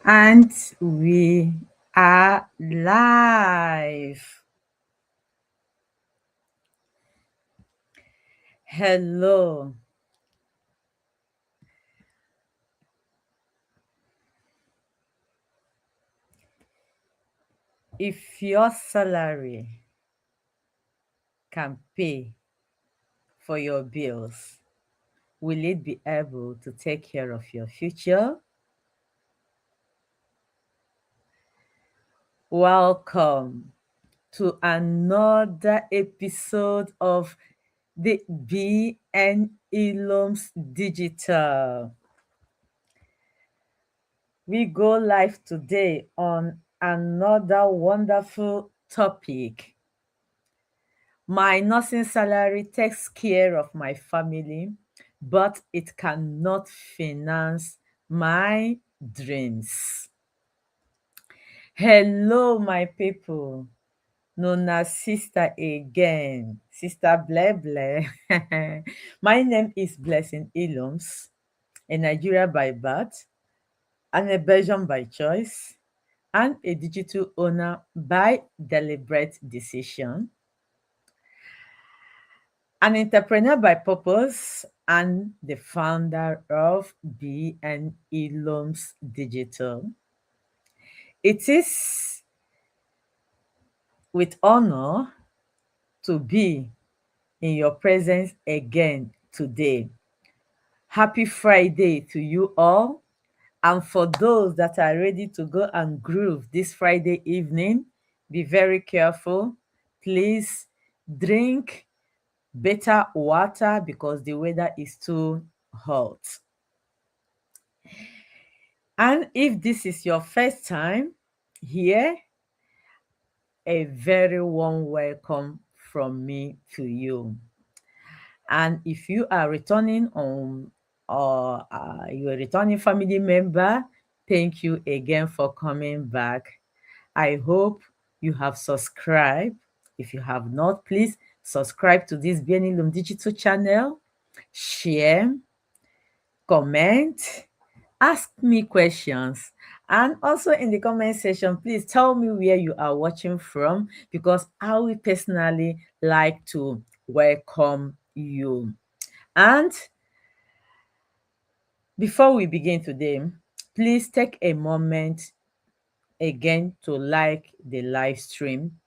And we are live. Hello. If your salary can pay for your bills, will it be able to take care of your future? Welcome to another episode of the BNILOMS Digital. We go live today on another wonderful topic. My nursing salary takes care of my family, but it cannot finance my dreams. Hello, my people. Nona sister again, Sister Ble Ble. My name is Blessing Iloms, a Nigeria by birth and a Belgian by choice, and a digital owner by deliberate decision, an entrepreneur by purpose, and the founder of BNILOMS Digital. It is with honor to be in your presence again today. Happy Friday to you all. And for those that are ready to go and groove this Friday evening, be very careful. Please drink better water because the weather is too hot. And if this is your first time here, a very warm welcome from me to you. And if you are returning on or you're a returning family member, thank you again for coming back. I hope you have subscribed. If you have not, please subscribe to this Benilum digital channel, share, comment, ask me questions. And also in the comment section, please tell me where you are watching from because I will personally like to welcome you. And before we begin today, please take a moment again to like the live stream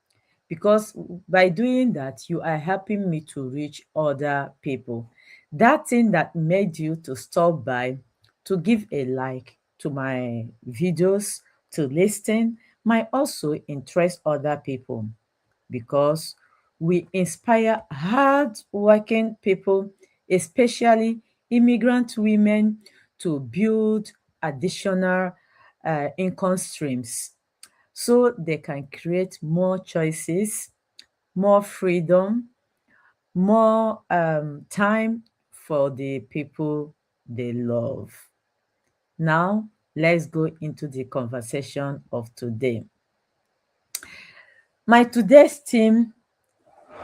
because by doing that, you are helping me to reach other people. That thing that made you to stop by to give a like to my videos, to listen, might also interest other people because we inspire hard-working people, especially immigrant women, to build additional income streams so they can create more choices, more freedom, more time for the people they love. Now, let's go into the conversation of today. My today's theme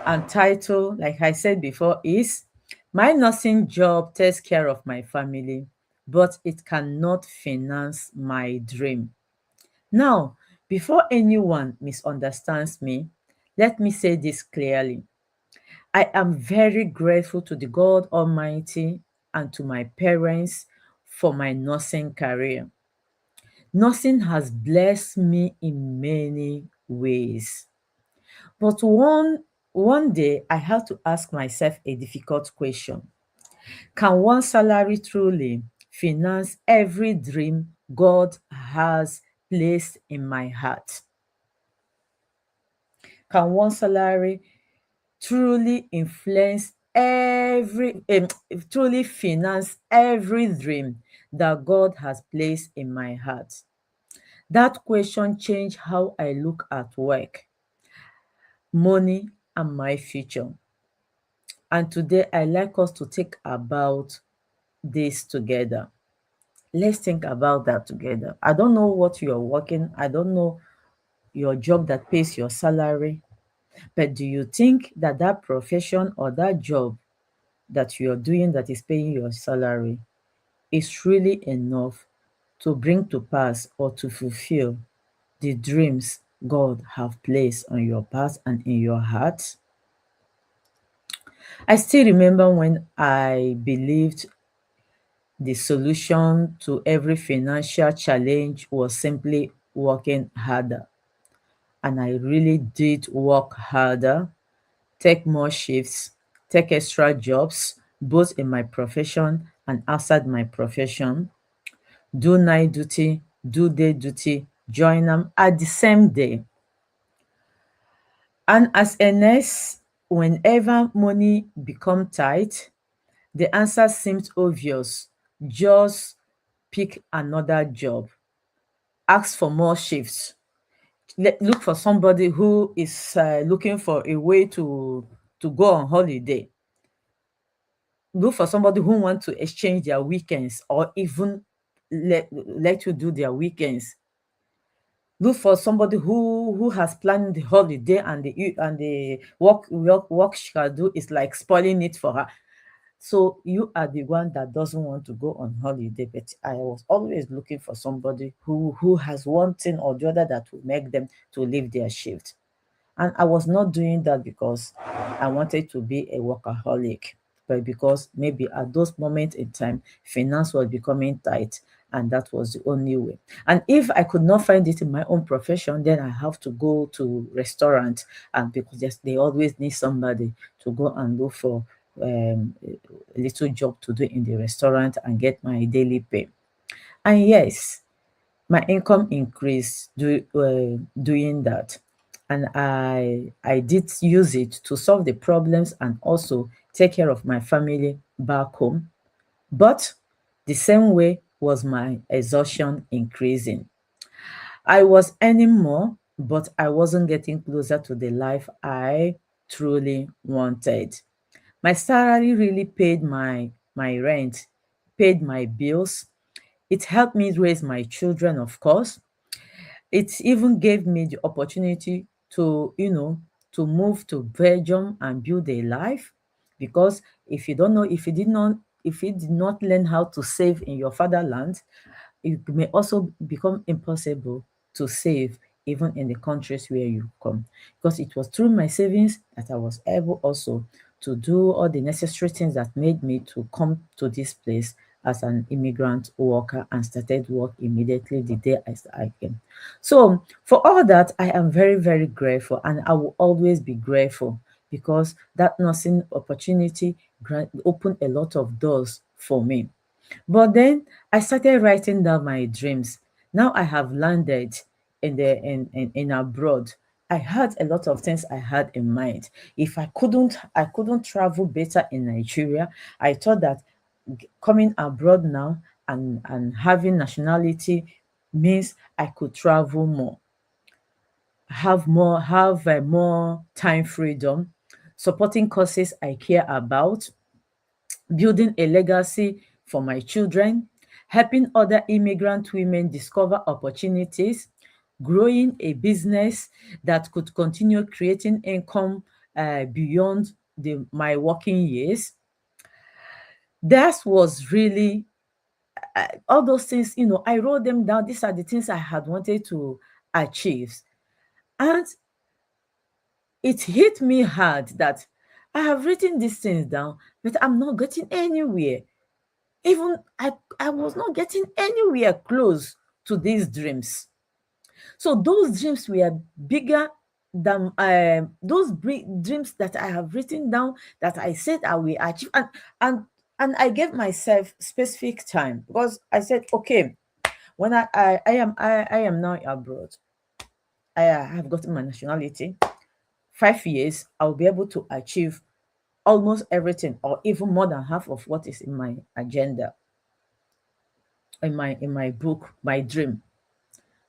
and title, like I said before, is My Nursing Job Takes Care of My Family, but it cannot finance my dream. Now, before anyone misunderstands me, let me say this clearly. I am very grateful to the God Almighty and to my parents for my nursing career. Nursing has blessed me in many ways. But one day I had to ask myself a difficult question. Can one salary truly finance every dream God has placed in my heart? Can one salary truly influence truly finance every dream that God has placed in my heart? That question changed how I look at work, money, and my future. And today I like us to think about this together. Let's think about that together. I don't know what you're working, I don't know your job that pays your salary, but do you think that that profession or that job that you're doing that is paying your salary is really enough to bring to pass or to fulfill the dreams God have placed on your path and in your heart. I still remember when I believed the solution to every financial challenge was simply working harder. And I really did work harder, take more shifts, take extra jobs, both in my profession and outside my profession, do night duty, do day duty, join them at the same day. And as a nurse, whenever money become tight, the answer seems obvious. Just pick another job, ask for more shifts, look for somebody who is looking for a way to go on holiday, look for somebody who wants to exchange their weekends or even let you do their weekends. Look for somebody who has planned the holiday and the work schedule is like spoiling it for her. So you are the one that doesn't want to go on holiday. But I was always looking for somebody who has one thing or the other that will make them to leave their shift. And I was not doing that because I wanted to be a workaholic, but because maybe at those moments in time, finance was becoming tight, and that was the only way. And if I could not find it in my own profession, then I have to go to restaurant, and because they always need somebody to go and look for a little job to do in the restaurant and get my daily pay. And yes, my income increased doing that, and I did use it to solve the problems and also take care of my family back home. But the same way was my exhaustion increasing. I was earning more, but I wasn't getting closer to the life I truly wanted. My salary really paid my rent, paid my bills. It helped me raise my children, of course. It even gave me the opportunity to, to move to Belgium and build a life. Because if you don't know, if you did not learn how to save in your fatherland, it may also become impossible to save even in the countries where you come. Because it was through my savings that I was able also to do all the necessary things that made me to come to this place as an immigrant worker and started work immediately the day I came. So for all that, I am very, very grateful, and I will always be grateful because that nursing opportunity opened a lot of doors for me. But then I started writing down my dreams. Now I have landed in abroad. I had a lot of things I had in mind. If I couldn't travel better in Nigeria. I thought that coming abroad now and having nationality means I could travel more, have more time freedom, supporting causes I care about, building a legacy for my children, helping other immigrant women discover opportunities, growing a business that could continue creating income beyond my working years. That was really all those things, I wrote them down. These are the things I had wanted to achieve. And it hit me hard that I have written these things down, but I'm not getting anywhere. Even I was not getting anywhere close to these dreams. So those dreams were bigger than dreams that I have written down that I said I will achieve. And and I gave myself specific time because I said, okay, when I am now abroad, I have gotten my nationality. 5 years, I'll be able to achieve almost everything or even more than half of what is in my agenda, in my book, my dream.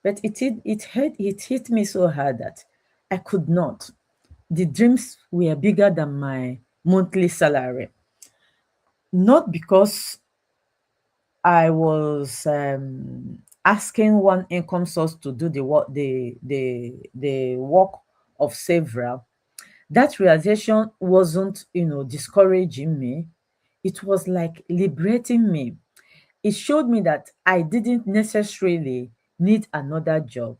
But it hit me so hard that I could not. The dreams were bigger than my monthly salary. Not because I was asking one income source to do the work of several. That realization wasn't, discouraging me. It was like liberating me. it showed me that I didn't necessarily need another job.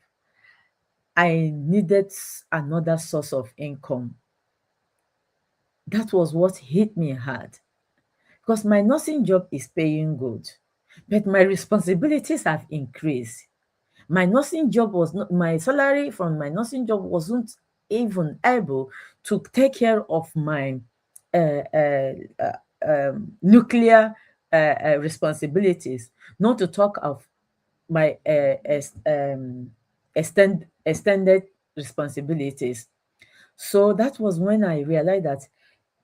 I needed another source of income. That was what hit me hard because my nursing job is paying good, but my responsibilities have increased. My nursing job was not, my salary from my nursing job wasn't even able to take care of my uh, uh, nuclear responsibilities, not to talk of my extended responsibilities. So that was when I realized that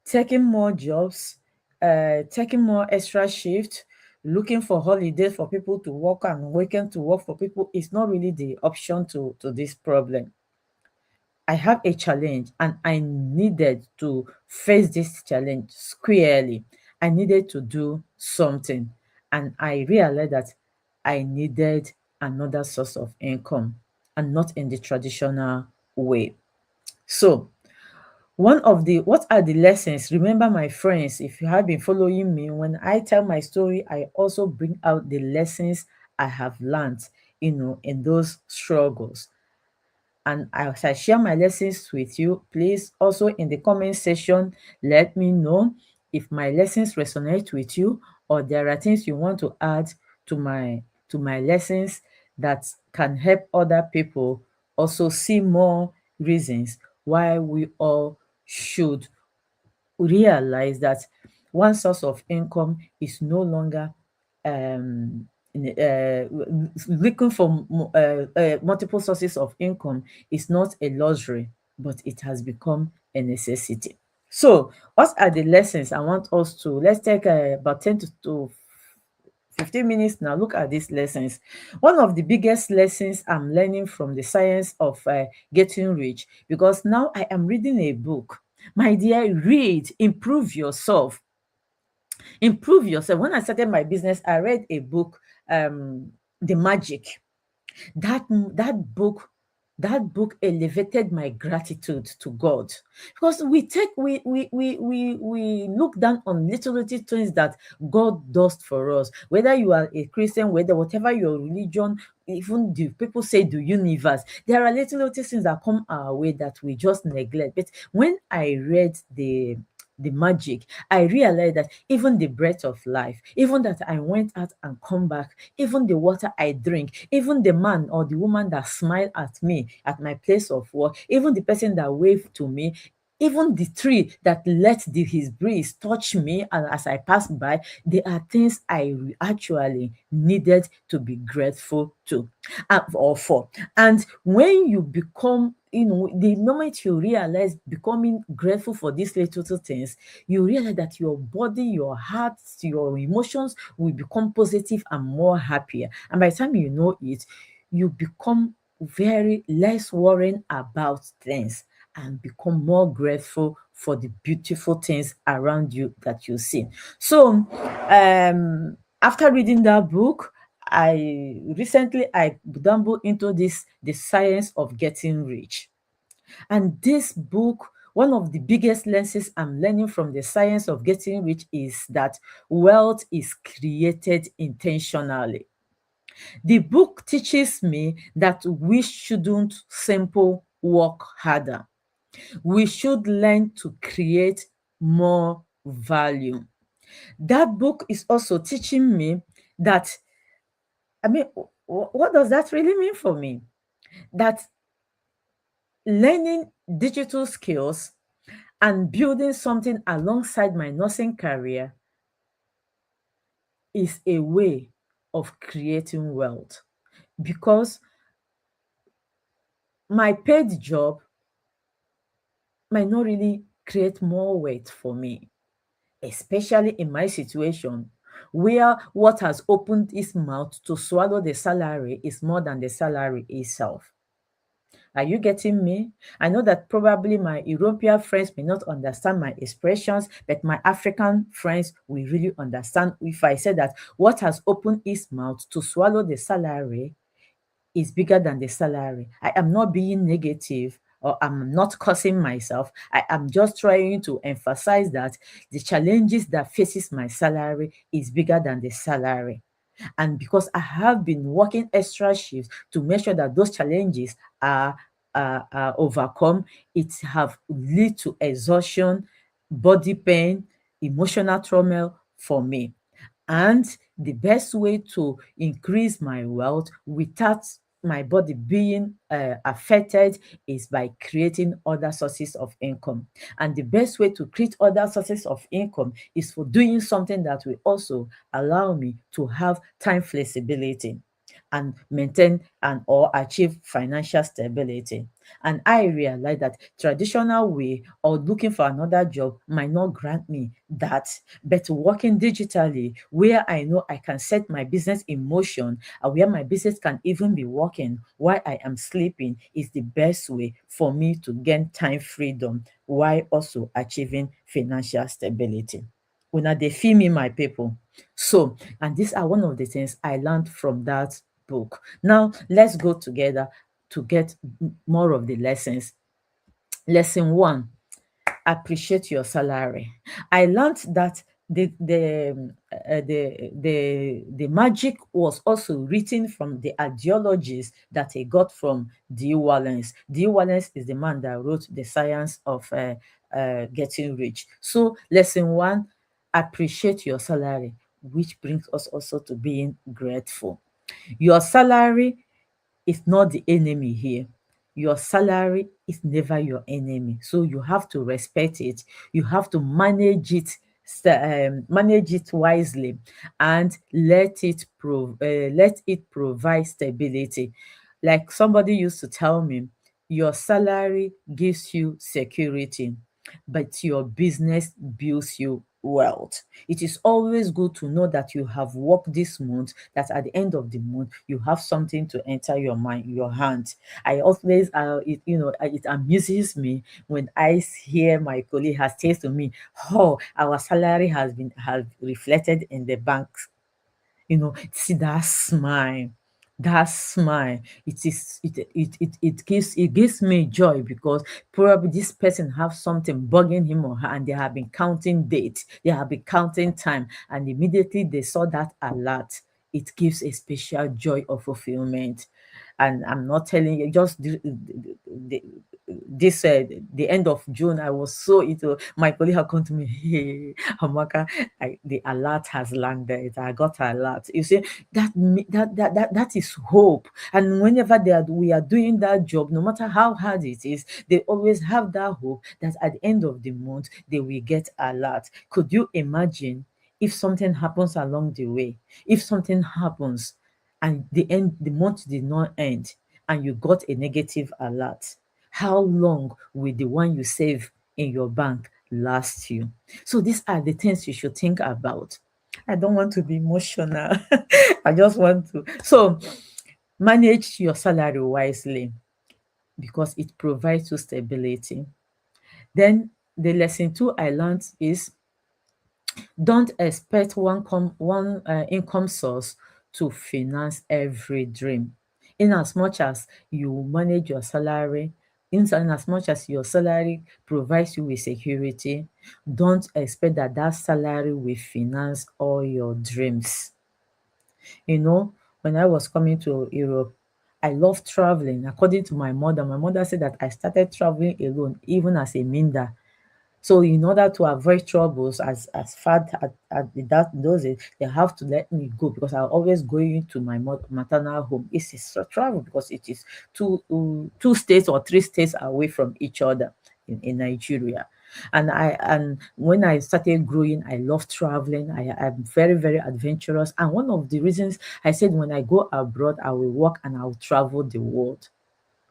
taking more jobs, taking more extra shift, looking for holidays for people to work and weekend to work for people is not really the option to this problem. I have a challenge and I needed to face this challenge squarely. I needed to do something. And I realized that I needed another source of income and not in the traditional way. So what are the lessons? Remember, my friends, if you have been following me, when I tell my story, I also bring out the lessons I have learned, in those struggles. And as I share my lessons with you, please also in the comment section, let me know if my lessons resonate with you or there are things you want to add to my lessons that can help other people also see more reasons why we all should realize that one source of income is no longer looking for multiple sources of income is not a luxury, but it has become a necessity. So, what are the lessons I want us to? Let's take about 10 to 15 minutes now. Look at these lessons. One of the biggest lessons I'm learning from the science of getting rich, because now I am reading a book. My dear, read, improve yourself. When I started my business, I read a book, The Magic. That book elevated my gratitude to God, because we look down on little things that God does for us. Whether you are a Christian, whether whatever your religion, even the people say the universe, there are little things that come our way that we just neglect. But when I read the magic, I realized that even the breath of life, even that I went out and come back, even the water I drink, even the man or the woman that smiled at me at my place of work, even the person that waved to me, even the tree that let his breeze touch me as I passed by, they are things I actually needed to be grateful to or for. And when you become, the moment you realize becoming grateful for these little things, you realize that your body, your heart, your emotions will become positive and more happier. And by the time you know it, you become very less worrying about things and become more grateful for the beautiful things around you that you see. So, after reading that book, I stumbled into the science of getting rich. And this book, one of the biggest lessons I'm learning from the science of getting rich is that wealth is created intentionally. The book teaches me that we shouldn't simply work harder. We should learn to create more value. That book is also teaching me that, I mean, what does that really mean for me? That learning digital skills and building something alongside my nursing career is a way of creating wealth, because my paid job might not really create more wealth for me, especially in my situation where what has opened its mouth to swallow the salary is more than the salary itself. Are you getting me? I know that probably my European friends may not understand my expressions, but my African friends will really understand if I say that what has opened its mouth to swallow the salary is bigger than the salary. I am not being negative or I'm not cursing myself. I am just trying to emphasize that the challenges that faces my salary is bigger than the salary. And because I have been working extra shifts to make sure that those challenges are overcome, it have lead to exhaustion, body pain, emotional trauma for me. And the best way to increase my wealth without my body being affected is by creating other sources of income. And the best way to create other sources of income is for doing something that will also allow me to have time flexibility and maintain and or achieve financial stability. And I realize that traditional way or looking for another job might not grant me that, but working digitally where I know I can set my business in motion and where my business can even be working while I am sleeping is the best way for me to gain time freedom while also achieving financial stability. Una dey feel me, my people? So, and these are one of the things I learned from that book. Now, let's go together to get more of the lessons. Lesson one: appreciate your salary. I learned that the magic was also written from the ideologies that he got from D. Wallace. D. Wallace is the man that wrote The Science of Getting Rich. So, lesson one: appreciate your salary, which brings us also to being grateful. Your salary is not the enemy here. Your salary is never your enemy. So you have to respect it. You have to manage it wisely, and let it provide stability. Like somebody used to tell me, your salary gives you security, but your business builds you wealth. It is always good to know that you have worked this month, that at the end of the month, you have something to enter your mind, your hand. I always, it amuses me when I hear my colleague has said to me, oh, our salary has reflected in the bank. See that smile, it gives me joy, because probably this person have something bugging him or her, and they have been counting dates, they have been counting time, and immediately they saw that alert, it gives a special joy of fulfillment. And I'm not telling you, just the, this the end of June, I was so into my colleague had come to me, hey, Amaka, the alert has landed. I got alert. You see, that is hope. And whenever we are doing that job, no matter how hard it is, they always have that hope that at the end of the month they will get alert. Could you imagine if something happens along the way? If something happens and the month did not end and you got a negative alert, how long will the one you save in your bank last you? So these are the things you should think about. I don't want to be emotional. I just want to. So manage your salary wisely, because it provides you stability. Then the lesson two I learned is, don't expect one income source to finance every dream. In as much as you manage your salary, in as much as your salary provides you with security, don't expect that that salary will finance all your dreams. When I was coming to Europe, I love traveling. According to my mother said that I started traveling alone, even as a minder. So in order to avoid troubles, as far at those days, they have to let me go, because I always going to my maternal home. It's a travel, because it is two states or three states away from each other in Nigeria. And when I started growing, I love traveling. I'm very, very adventurous. And one of the reasons I said, when I go abroad, I will work and I'll travel the world.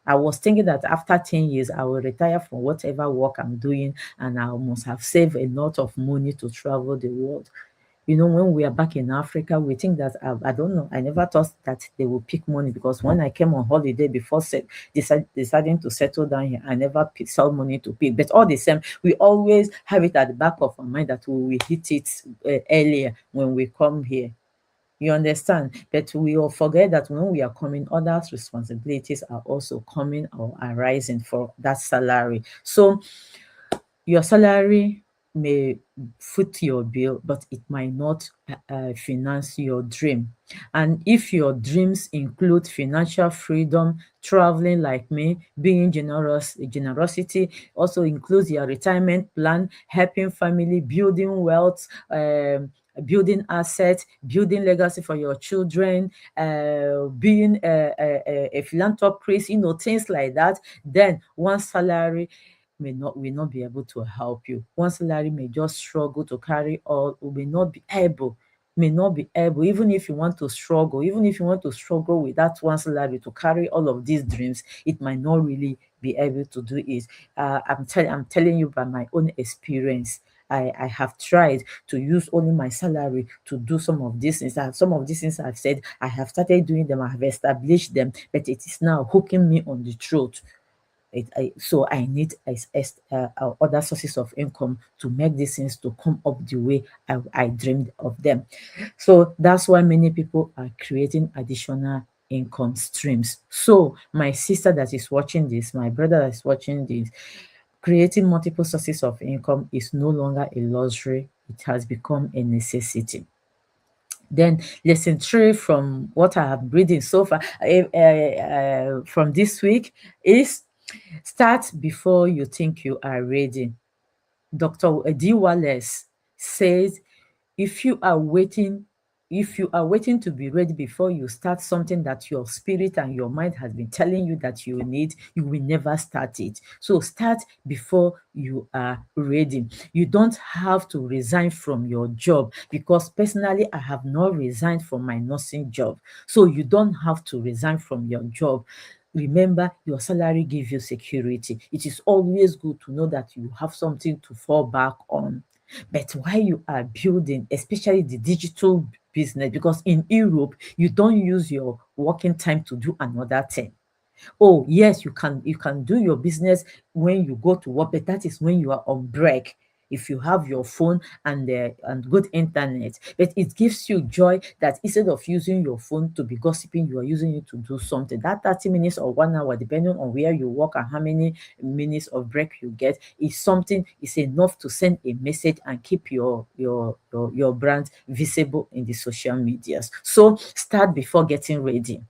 I was thinking that after 10 years, I will retire from whatever work I'm doing, and I must have saved a lot of money to travel the world. When we are back in Africa, we think that, I don't know, I never thought that they will pick money, because when I came on holiday before deciding to settle down here, I never saw money to pick. But all the same, we always have it at the back of our mind that we will hit it earlier when we come here. You understand? But we all forget that when we are coming, other responsibilities are also coming or arising for that salary. So your salary may foot your bill, but it might not finance your dream. And if your dreams include financial freedom, traveling like me, being generosity also includes your retirement plan, helping family, building wealth, building assets, building legacy for your children, being a philanthropist, things like that, then one salary will not be able to help you. One salary may just struggle to carry all, may not be able, even if you want to struggle, even if you want to struggle with that one salary to carry all of these dreams, it might not really be able to do it. I'm telling you by my own experience. I have tried to use only my salary to do some of these things. Some of these things I've said, I have started doing them, I have established them, but it is now hooking me on the throat. So I need other sources of income to make these things to come up the way I dreamed of them. So that's why many people are creating additional income streams. So my sister that is watching this, my brother that is watching this, creating multiple sources of income is no longer a luxury. It has become a necessity. Then lesson 3 from what I have reading so far from this week is start before you think you are ready. Dr. D. Wallace says, if you are waiting, if you are waiting to be ready before you start something that your spirit and your mind has been telling you that you need, you will never start it. So start before you are ready. You don't have to resign from your job, because personally, I have not resigned from my nursing job. So you don't have to resign from your job. Remember, your salary gives you security. It is always good to know that you have something to fall back on. But while you are building, especially the digital business, because in Europe, you don't use your working time to do another thing. Oh, yes, you can do your business when you go to work, but that is when you are on break. If you have your phone and good internet, but it gives you joy that instead of using your phone to be gossiping, you are using it to do something. That 30 minutes or 1 hour, depending on where you work and how many minutes of break you get, is enough to send a message and keep your brand visible in the social medias. So start before getting ready.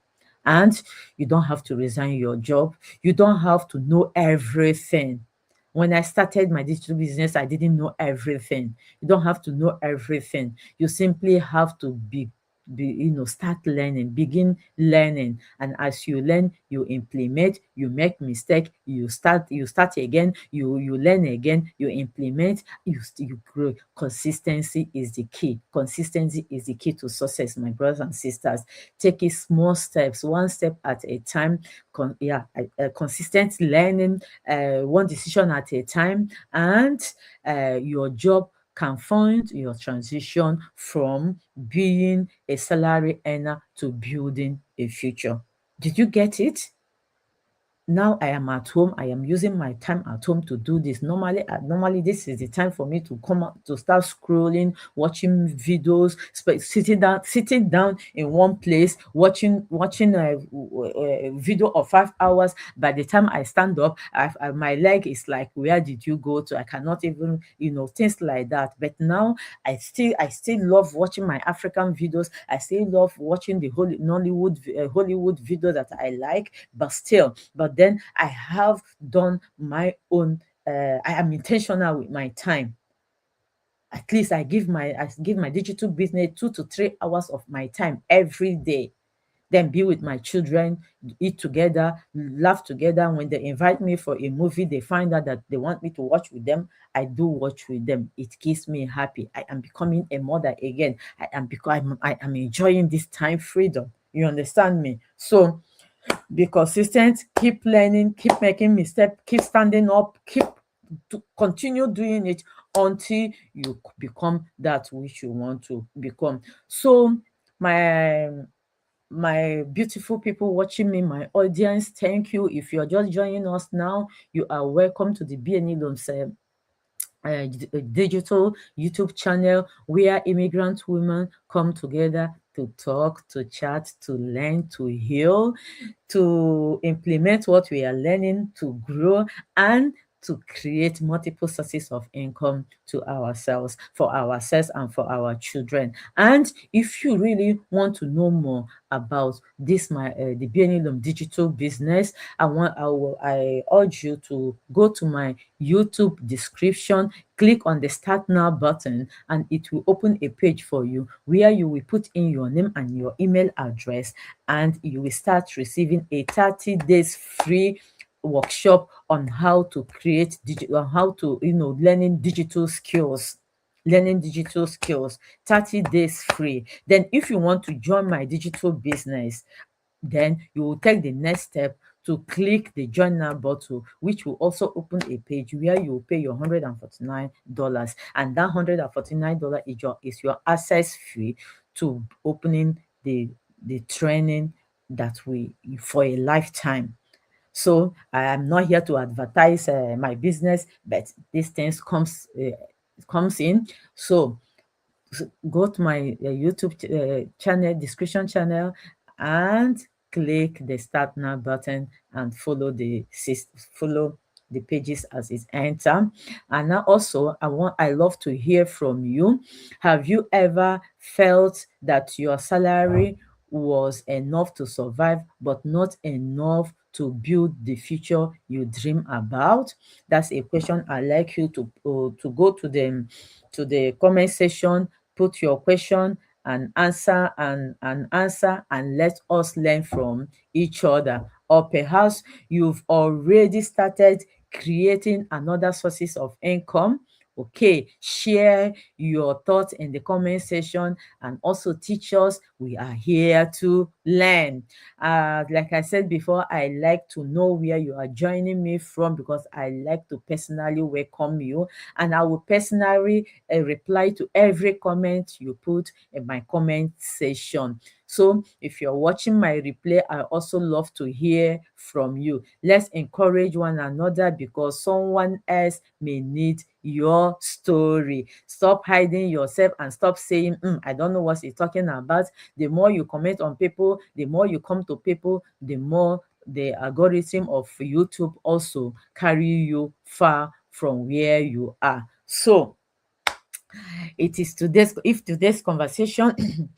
And you don't have to resign your job. You don't have to know everything. When I started my digital business, I didn't know everything. You don't have to know everything. You simply have to start learning, begin learning. And as you learn, you implement, you make mistake, you start again, you learn again, you implement, you grow. Consistency is the key. Consistency is the key to success, my brothers and sisters. Take it small steps, one step at a time. Consistent learning, one decision at a time, and your job can fund your transition from being a salary earner to building a future. Did you get it? Now I am at home. I am using my time at home to do this. Normally this is the time for me to come out, to start scrolling, watching videos, sitting down in one place, watching a video of 5 hours. By the time I stand up, my leg is like, where did you go to? I cannot even, things like that. But now I still love watching my African videos. I still love watching the Hollywood videos that I like. But then I have done my own. I am intentional with my time. At least I give my digital business 2 to 3 hours of my time every day. Then be with my children, eat together, laugh together. When they invite me for a movie, they find out that they want me to watch with them, I do watch with them. It keeps me happy. I am becoming a mother again. I am enjoying this time freedom. You understand me? So be consistent, keep learning, keep making mistakes, keep standing up, to continue doing it until you become that which you want to become. So my my beautiful people watching me, my audience, thank you. If you're just joining us now, you are welcome to the BNILOMS digital YouTube channel, where immigrant women come together to talk, to chat, to learn, to heal, to implement what we are learning, to grow, and to create multiple sources of income to ourselves and for our children. And if you really want to know more about this, the BNILOM digital business, I urge you to go to my YouTube description, click on the Start Now button, and it will open a page for you where you will put in your name and your email address, and you will start receiving a 30 days free workshop on how to create digital, on how to, learning digital skills, 30 days free. Then if you want to join my digital business, then you will take the next step to click the join now button, which will also open a page where you will pay your $149, and that $149 is your access fee to opening the training that we for a lifetime. So I am not here to advertise my business, but these things comes in. So go to my YouTube channel, description channel, and click the Start Now button and follow the pages as it enter. And now also I love to hear from you. Have you ever felt that your salary was enough to survive but not enough to build the future you dream about? That's a question I'd like you to go to the comment section, put your question and answer, and let us learn from each other. Or perhaps you've already started creating another sources of income. Okay, share your thoughts in the comment section and also teach us. We are here to learn. Like I said before, I like to know where you are joining me from, because I like to personally welcome you, and I will personally reply to every comment you put in my comment section. So if you're watching my replay, I also love to hear from you. Let's encourage one another, because someone else may need your story. Stop hiding yourself and stop saying, I don't know what he's talking about. The more you comment on people, the more you come to people, the more the algorithm of YouTube also carry you far from where you are. So if today's conversation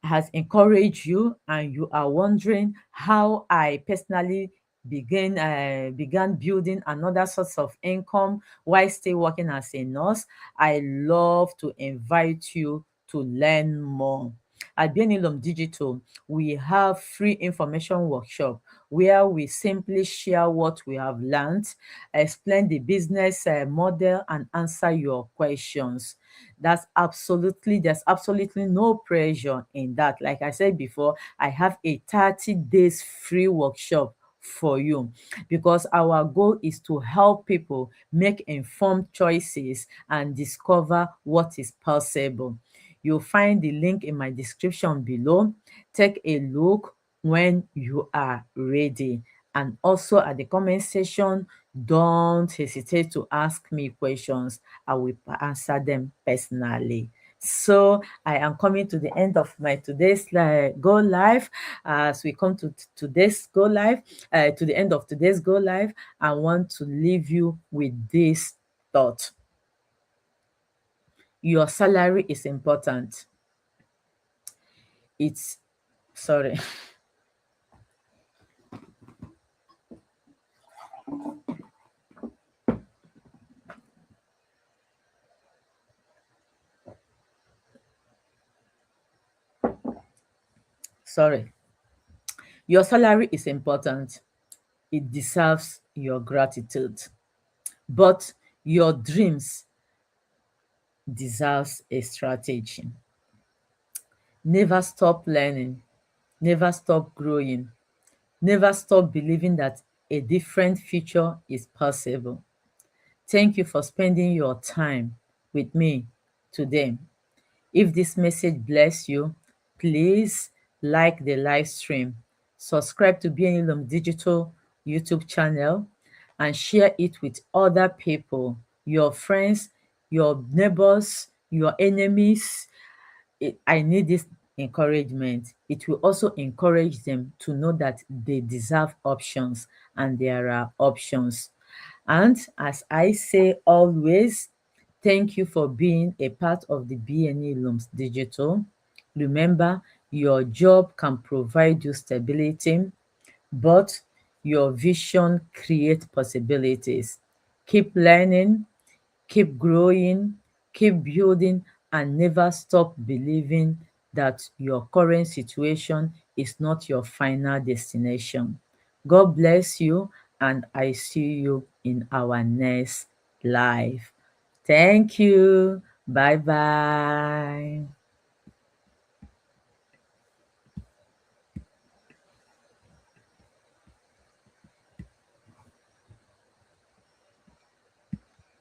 has encouraged you and you are wondering how I personally began building another source of income while still working as a nurse, I love to invite you to learn more. At BNILOM Digital, we have free information workshop where we simply share what we have learned, explain the business model, and answer your questions. There's absolutely no pressure in that. Like I said before, I have a 30 days free workshop for you, because our goal is to help people make informed choices and discover what is possible. You'll find the link in my description below. Take a look when you are ready. And also at the comment section, don't hesitate to ask me questions. I will answer them personally. So I am coming to the end of my today's go live. As we come to today's go live, to the end of today's go live, I want to leave you with this thought. Your salary is important. It's sorry. Sorry. Your salary is important. It deserves your gratitude. But your dreams deserves a strategy. Never stop learning. Never stop growing. Never stop believing that a different future is possible. Thank you for spending your time with me today. If this message bless you, please like the live stream, subscribe to BNILOM Digital YouTube channel, and share it with other people, your friends, your neighbors, your enemies. I need this encouragement. It will also encourage them to know that they deserve options, and there are options. And as I say always, thank you for being a part of the BNILOMS Digital. Remember, your job can provide you stability, but your vision creates possibilities. Keep learning, keep growing, keep building, and never stop believing that your current situation is not your final destination. God bless you, and I see you in our next life. Thank you. Bye bye.